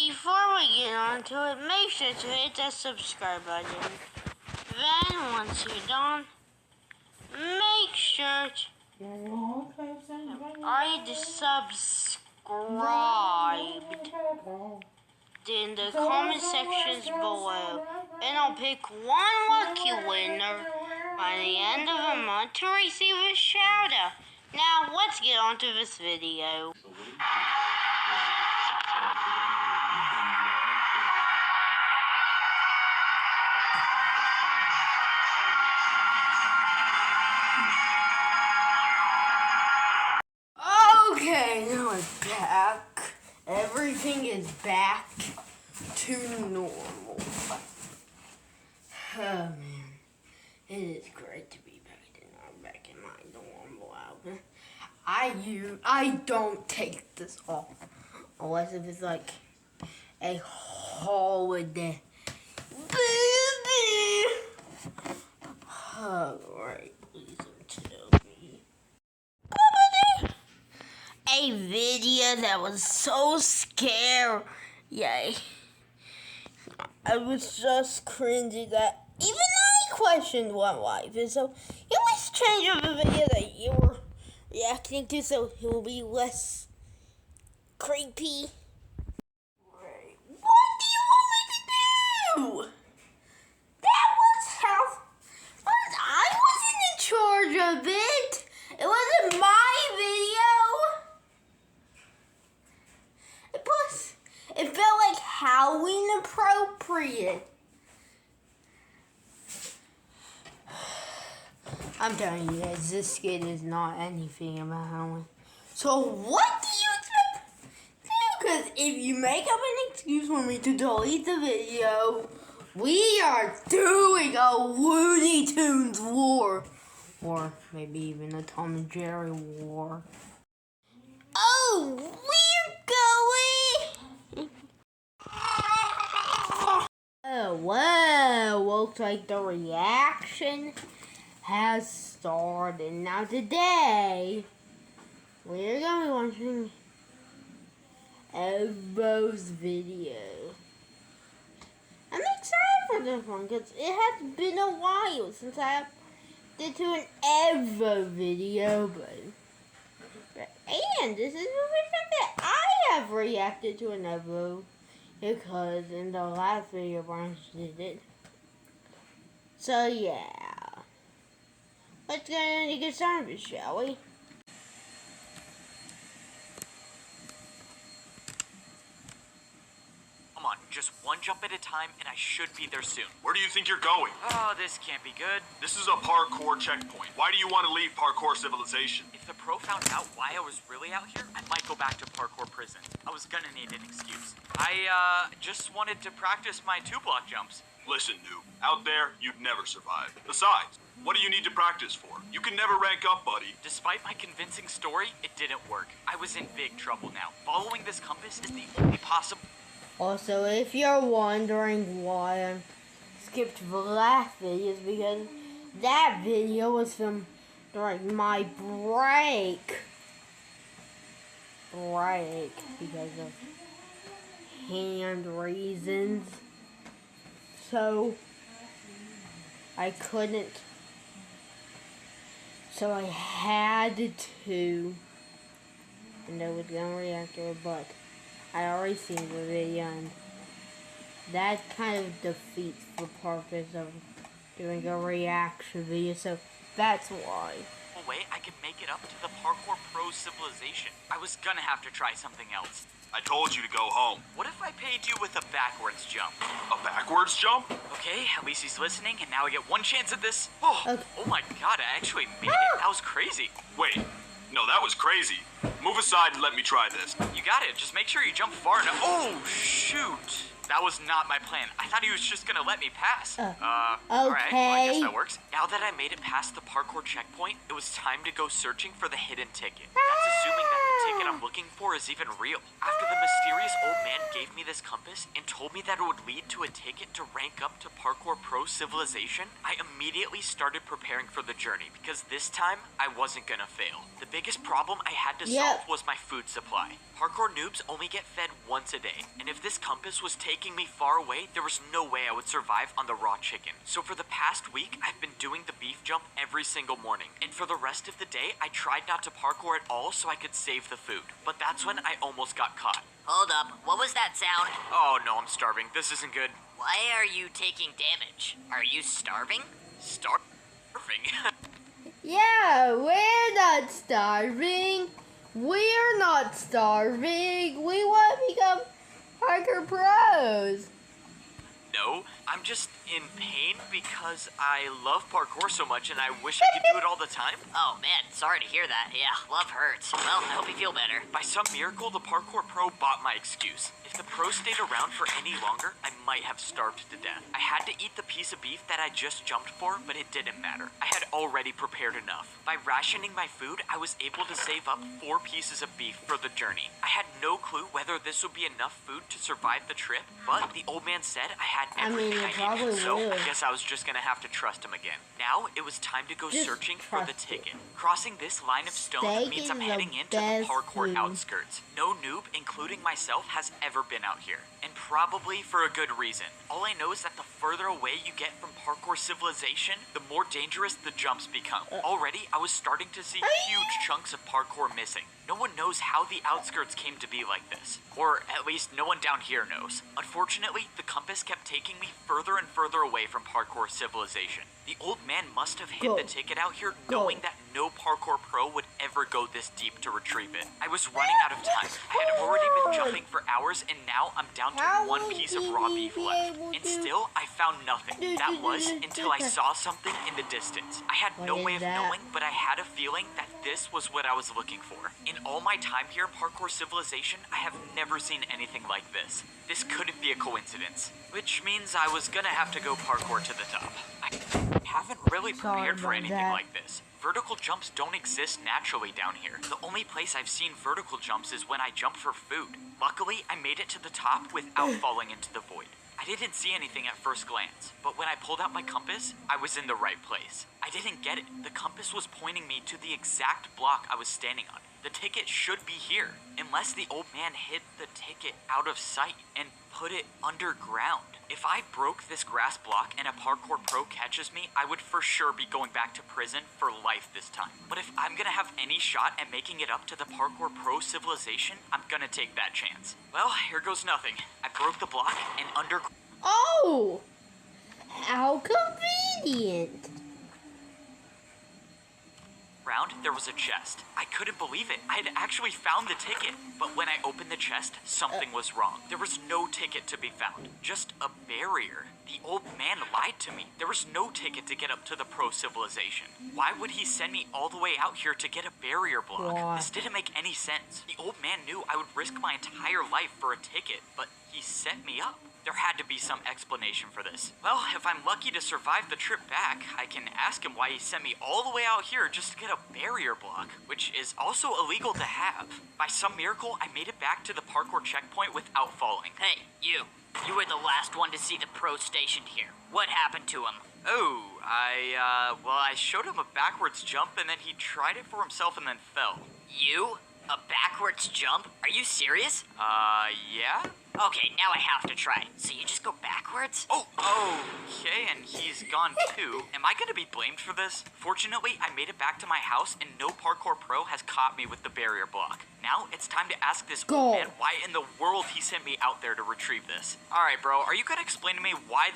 before we get on to it, make sure to hit that subscribe button. Then, once you're done, make sure to already subscribed in the comment sections below. And I'll pick one lucky winner by the end of the month to receive a shout out. Now, let's get on to this video. Okay, now it's back. Everything is back to normal. Oh man, it is great to be back in my normal outfit. I don't take this off unless if it's like a holiday. Alright, please don't tell me. A video that was so scary. Yay. I was just cringy that even I questioned what life is. So you always change up the video that you were reacting to so it will be less creepy. Right. What do you want me to do? That was how I wasn't in charge of it. It wasn't my video. Plus, it felt like Halloween appropriate. I'm telling you guys, this skit is not anything about Halloween. So what do you expect to do? Because if you make up an excuse for me to delete the video, we are doing a Looney Tunes war. Or maybe even a Tom and Jerry war. Oh, we're going! Oh, well, looks like the reaction has started. Now today, we're going to be watching Evo's video. I'm excited for this one because it has been a while since I did to an Evo video, and this is the first time that I have reacted to an Evo because in the last video Branch did it. So yeah. Let's get started, shall we? Come on, just one jump at a time, and I should be there soon. Where do you think you're going? Oh, this can't be good. This is a parkour checkpoint. Why do you want to leave parkour civilization? If the pro found out why I was really out here, I might go back to parkour prison. I was gonna need an excuse. I just wanted to practice my 2-block jumps. Listen, noob. Out there, you'd never survive. Besides, what do you need to practice for? You can never rank up, buddy. Despite my convincing story, it didn't work. I was in big trouble now. Following this compass is the only possible... Also, if you're wondering why I skipped the last videos, because that video was filmed during my break. Because of hand reasons. So, I couldn't. So I had to. And I was gonna react to it, but I already seen the video, and that kind of defeats the purpose of doing a reaction video, so that's why. Way I can make it up to the parkour pro civilization. I was gonna have to try something else. I told you to go home. What if I paid you with a backwards jump? A backwards jump? Okay, at least he's listening, and now I get one chance at this. Okay. Oh my god, I actually made it. That was crazy. Wait, no, that was crazy. Move aside and let me try this. You got it. Just make sure you jump far enough. Oh, shoot. That was not my plan. I thought he was just gonna let me pass. Okay. Alright, well, I guess that works. Now that I made it past the parkour checkpoint, it was time to go searching for the hidden ticket. That's assuming that the ticket I'm looking for is even real. After the mysterious old man gave me this compass and told me that it would lead to a ticket to rank up to Parkour Pro Civilization, I immediately started preparing for the journey because this time I wasn't gonna fail. The biggest problem I had to solve was my food supply. Parkour noobs only get fed once a day, and if this compass was taking me far away, there was no way I would survive on the raw chicken. So for the past week, I've been doing the beef jump every single morning, and for the rest of the day, I tried not to parkour at all so I could save the food. But that's when I almost got caught. Hold up, what was that sound? Oh no, I'm starving. This isn't good. Why are you taking damage? Are you starving? Starving? Yeah, we're not starving. We're not starving. We want to become Parkour Pros. No, I'm just in pain because I love parkour so much and I wish I could do it all the time. Oh man, sorry to hear that. Yeah, love hurts. Well, I hope you feel better. By some miracle, the Parkour Pro bought my excuse. If the pro stayed around for any longer, I might have starved to death. I had to eat the piece of beef that I just jumped for, but it didn't matter. I had already prepared enough. By rationing my food, I was able to save up 4 pieces of beef for the journey. I had no clue whether this would be enough food to survive the trip, but the old man said I had everything I needed, so I guess I was just gonna have to trust him again. Now, it was time to go searching for the ticket. Crossing this line of stone means I'm heading into the parkour outskirts. No noob, including myself, has ever been out here, and probably for a good reason. All I know is that the further away you get from Parkour Civilization, the more dangerous the jumps become. Already, I was starting to see huge chunks of parkour missing. No one knows how the outskirts came to be like this, or at least no one down here knows. Unfortunately, the compass kept taking me further and further away from Parkour Civilization. The old man must have hid the ticket out here knowing that no Parkour Pro would ever go this deep to retrieve it. I was running out of time. I had already been jumping for hours and now I'm down to 1 piece of raw beef left. And still, I found nothing. That was until I saw something in the distance. I had no way of knowing, but I had a feeling that this was what I was looking for. In all my time here in Parkour Civilization, I have never seen anything like this. This couldn't be a coincidence, which means I was gonna have to go parkour to the top. I haven't really prepared for anything like this. Vertical jumps don't exist naturally down here. The only place I've seen vertical jumps is when I jump for food. Luckily, I made it to the top without falling into the void. I didn't see anything at first glance, but when I pulled out my compass, I was in the right place. I didn't get it. The compass was pointing me to the exact block I was standing on. The ticket should be here, unless the old man hid the ticket out of sight and put it underground. If I broke this grass block and a Parkour Pro catches me, I would for sure be going back to prison for life this time. But if I'm gonna have any shot at making it up to the Parkour Pro Civilization, I'm gonna take that chance. Well, here goes nothing. I broke the block and Oh! How convenient. there was a chest. I couldn't believe it. I had actually found the ticket. But when I opened the chest, something was wrong. There was no ticket to be found. Just a barrier. The old man lied to me. There was no ticket to get up to the Pro Civilization. Why would he send me all the way out here to get a barrier block? This didn't make any sense. The old man knew I would risk my entire life for a ticket, but he set me up. There had to be some explanation for this. Well, if I'm lucky to survive the trip back, I can ask him why he sent me all the way out here just to get a barrier block, which is also illegal to have. By some miracle, I made it back to the parkour checkpoint without falling. Hey, you. You were the last one to see the pro stationed here. What happened to him? Oh, I showed him a backwards jump and then he tried it for himself and then fell. You? A backwards jump? Are you serious? Yeah? Okay, now I have to try. So you just go backwards? Oh, okay, and he's gone too. Am I gonna be blamed for this? Fortunately, I made it back to my house and no parkour pro has caught me with the barrier block. Now, it's time to ask this old man why in the world he sent me out there to retrieve this. Alright, bro, are you gonna explain to me why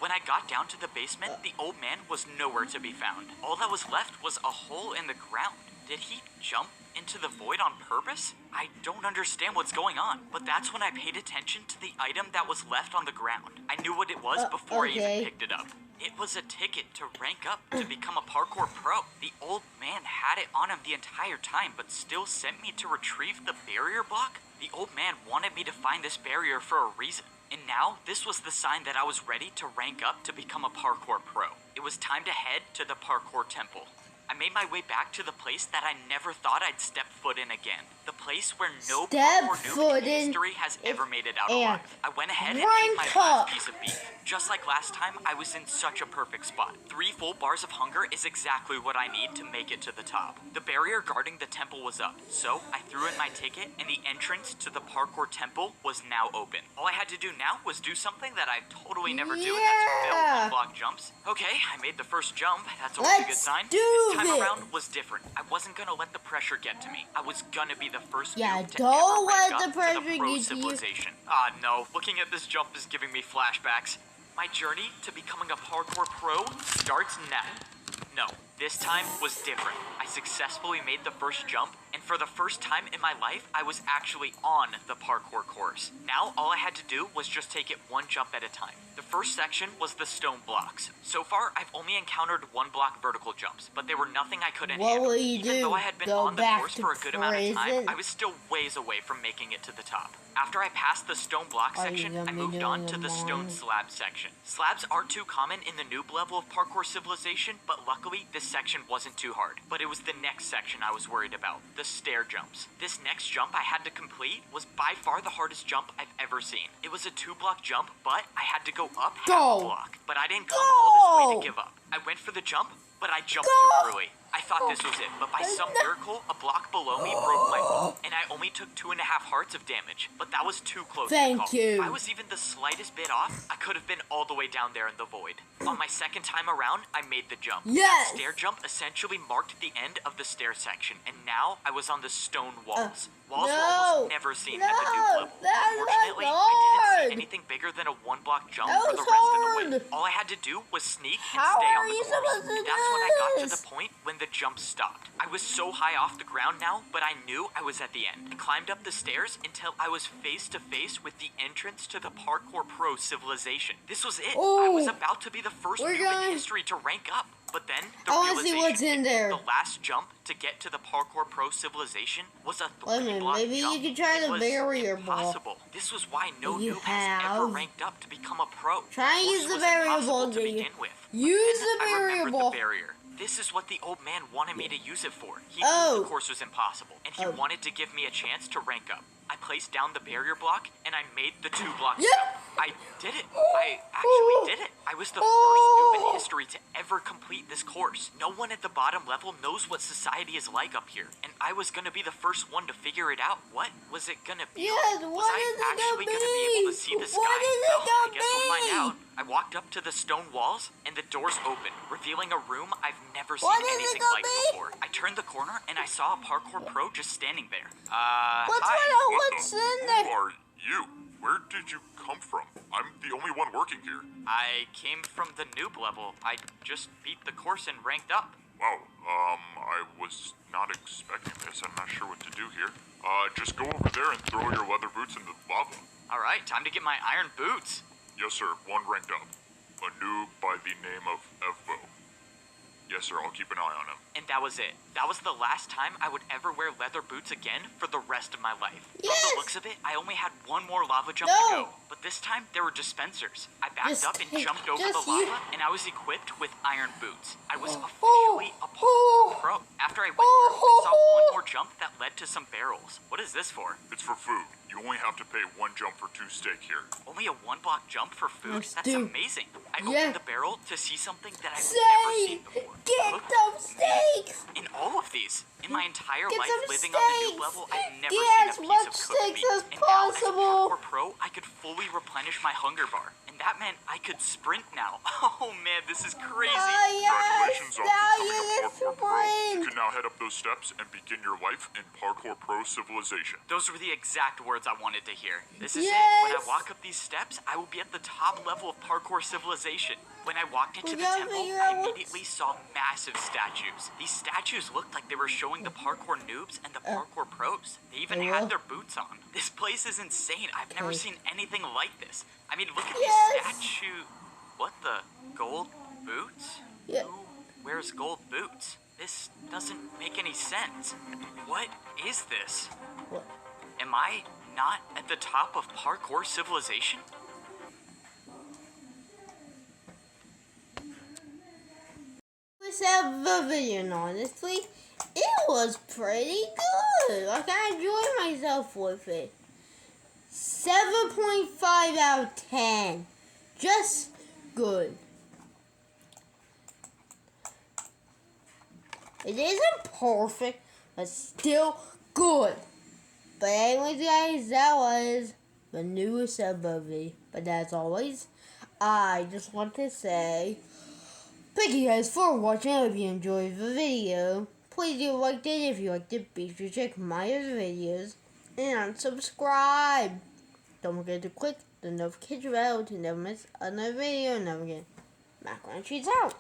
When I got down to the basement, the old man was nowhere to be found. All that was left was a hole in the ground. Did he jump into the void on purpose? I don't understand what's going on, but that's when I paid attention to the item that was left on the ground. I knew what it was before I even picked it up. It was a ticket to rank up to become a parkour pro. The old man had it on him the entire time, but still sent me to retrieve the barrier block? The old man wanted me to find this barrier for a reason. And now, this was the sign that I was ready to rank up to become a parkour pro. It was time to head to the parkour temple. I made my way back to the place that I never thought I'd step foot in again. the place where no Step parkour noob foot in in history has ever made it out and alive. I went ahead and ate rank my up. last piece of beef. Just like last time, I was in such a perfect spot. 3 full bars of hunger is exactly what I need to make it to the top. The barrier guarding the temple was up, so I threw in my ticket and the entrance to the parkour temple was now open. All I had to do now was do something that I totally never do, and that's fail Yeah. one-block jumps. Okay, I made the first jump. That's always a good Let's sign. do This time it. around was different. I wasn't gonna let the pressure get to me. I was gonna be the first Yeah, noob to don't ever rank let up the to pressure the pro get to you. civilization. Ah, no. Looking at this jump is giving me flashbacks. My journey to becoming a parkour pro starts now. No, this time was different. I successfully made the first jump, and for the first time in my life, I was actually on the parkour course. Now, all I had to do was just take it one jump at a time. The first section was the stone blocks. So far, I've only encountered 1-block vertical jumps, but they were nothing I couldn't What handle. will you Even do? though I had been Go on the back course to for a good amount of time, prison? I was still ways away from making it to the top. After I passed the stone block Are you section, gonna I be moved on doing to the them stone all? slab section. Slabs aren't too common in the noob level of parkour civilization, but luckily this section wasn't too hard. But it was the next section I was worried about, the stair jumps. This next jump I had to complete was by far the hardest jump I've ever seen. It was a 2-block jump, but I had to go up half Go. a block. But I didn't come all this way Go. to give up. I went for the jump, but I jumped Go. too early. I thought this was it, but by some miracle, a block below me broke my fall, and I only took 2.5 hearts of damage. But that was too close Thank to call. you. If I was even the slightest bit off, I could have been all the way down there in the void. On my second time around, I made the jump. Yes. That stair jump essentially marked the end of the stair section, and now I was on the stone walls. Walls were almost never seen at the noob level. That Unfortunately, was I didn't hard. see anything bigger than a 1-block jump That for the was rest of the way. hard. All I had to do was sneak and How stay are on the you course. supposed to And that's when I got do to this? the point when the jump stopped. I was so high off the ground now, but I knew I was at the end. I climbed up the stairs until I was face to face with the entrance to the Parkour Pro civilization. This was it. I was Oh, about to be the first we're noob in going- history to rank up. But then the I wanna see realization what's in hit. there. The last jump to get to the Parkour Pro civilization was a Wait a minute, 3-block maybe you jump. could try It the was barrier ball. impossible. This was why no You noob has ever have- ranked up to become a pro. Try and Course use the was barrier impossible ball, to Jiggy. begin with. Use Then the I barrier remembered ball. the barrier. This is what the old man wanted me to use it for. He Oh. knew the course was impossible, and he Oh. wanted to give me a chance to rank up. I placed down the barrier block, and I made the 2-block Yep. jump. I did it. I actually did it. I was the first noob in history to ever complete this course. No one at the bottom level knows what society is like up here, and I was gonna be the first one to figure it out. What was it gonna be? Yes, Was what I is it actually gonna gonna be able be? to see the sky? What is it Well, I gonna guess we'll find be? out. I walked up to the stone walls, and the doors opened, revealing a room I've never seen What is it anything gonna like be? before. I turned the corner, and I saw a parkour pro just standing there. What's Hi. what's in there? Who are you? Where did you come from? I'm the only one working here. I came from the noob level. I just beat the course and ranked up. Wow, I was not expecting this. I'm not sure what to do here. Just go over there and throw your leather boots into the lava. All right, time to get my iron boots. Yes, sir. One ranked up. A noob by the name of Evbo. Yes, sir. I'll keep an eye on him. And that was it. That was the last time I would ever wear leather boots again for the rest of my life. From Yes! the looks of it, I only had one more lava jump No! to go. But this time, there were dispensers. I backed Just up and take- jumped over the just you- lava, and I was equipped with iron boots. I was Oh. officially a parkour pro. After I went through, I saw one more jump that led to some barrels. What is this for? It's for food. You only have to pay one jump for 2 steak here. Only a 1-block jump for food? Let's That's do- amazing. I Yeah. opened the barrel to see something that I've never seen Steak! before. Get Look, some steaks! in all of these, in my entire Get life some living on the steaks! noob level, I've never Get seen a as piece much of cooked steaks meat. as And possible. now, as a parkour pro, I could fully replenish my hunger bar. And that meant I could sprint now. Oh man, this is crazy. Congratulations on now becoming you a get Parkour Pro. You sprint. can now head up those steps and begin your life in Parkour Pro civilization. Those were the exact words I wanted to hear. This is it. When I Yes. walk up these steps, I will be at the top level of parkour civilization. When I walked into We the gotta temple, figure I out what's- immediately saw massive statues. These statues looked like they were showing the parkour noobs and the parkour pros. They even They had will? their boots on. This place is insane. I've never Okay. seen anything like this. I mean, look at Yes. these statues. What the? Gold boots? Yeah. Who wears gold boots? This doesn't make any sense. What is this? What? Am I not at the top of parkour civilization? Let's have a video, and honestly, it was pretty good. Like, I enjoy myself with it. 7.5 out of 10. Just good. It isn't perfect, but still good. But anyways, guys, that was the newest movie. But as always, I just want to say thank you guys for watching. I hope you enjoyed the video. Please do like it if you liked it. Be sure to check my other videos and subscribe. Don't forget to click the notification bell to never miss another video. And never again, Macaroni Cheese out.